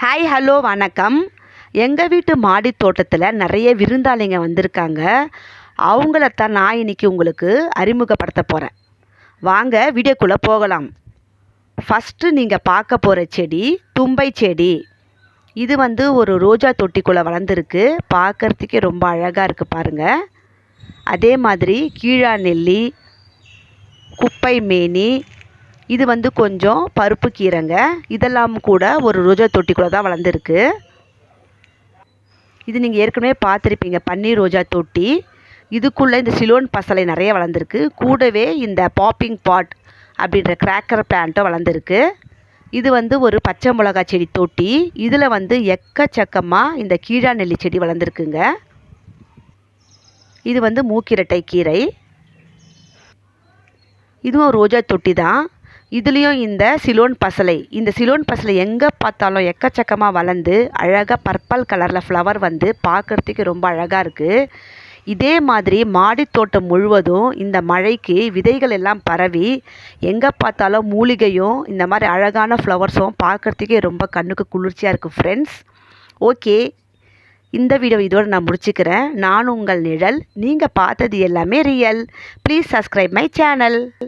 Hi hello வணக்கம். எங்கள் வீட்டு மாடி தோட்டத்தில் நிறைய விருந்தாளிங்க வந்திருக்காங்க. அவங்களத்தான் நான் இன்னைக்கு உங்களுக்கு அறிமுகப்படுத்த போகிறேன். வாங்க வீடியோக்குள்ளே போகலாம். ஃபஸ்ட்டு நீங்கள் பார்க்க போகிற செடி தும்பை செடி. இது ஒரு ரோஜா தொட்டிக்குள்ளே வளர்ந்துருக்கு. பார்க்குறதுக்கே ரொம்ப அழகாக இருக்குது பாருங்கள். அதே மாதிரி கீழா நெல்லி, குப்பை மேனி, இது கொஞ்சம் பருப்பு கீரைங்க. இதெல்லாம் கூட ஒரு ரோஜா தொட்டிக்குள்ளே தான் வளர்ந்துருக்கு. இது நீங்கள் ஏற்கனவே பார்த்துருப்பீங்க, பன்னீர் ரோஜா தொட்டி. இதுக்குள்ளே இந்த சிலோன் பசலை நிறைய வளர்ந்துருக்கு. கூடவே இந்த பாப்பிங் பாட் அப்படின்ற கிராக்கர் பிளான்ட்டும் வளர்ந்துருக்கு. இது ஒரு பச்சை மிளகாய் செடி தொட்டி. இதில் எக்கச்சக்கமாக இந்த கீழா நெல்லி செடி வளர்ந்துருக்குங்க. இது மூக்கிரட்டை கீரை. இதுவும் ரோஜா தொட்டி தான். இதுலேயும் இந்த சிலோன் பசலை எங்கே பார்த்தாலும் எக்கச்சக்கமாக வளர்ந்து அழகாக பர்பிள் கலரில் ஃப்ளவர் பார்க்குறதுக்கு ரொம்ப அழகாக இருக்குது. இதே மாதிரி மாடித்தோட்டம் முழுவதும் இந்த மழைக்கு விதைகள் எல்லாம் பரவி எங்கே பார்த்தாலும் மூலிகையும் இந்த மாதிரி அழகான ஃப்ளவர்ஸும் பார்க்குறதுக்கே ரொம்ப கண்ணுக்கு குளிர்ச்சியாக இருக்குது ஃப்ரெண்ட்ஸ். ஓகே, இந்த வீடியோ இதோடு நான் முடிச்சுக்கிறேன். நான் உங்கள் நிழல். நீங்கள் பார்த்தது எல்லாமே real. Please subscribe my channel.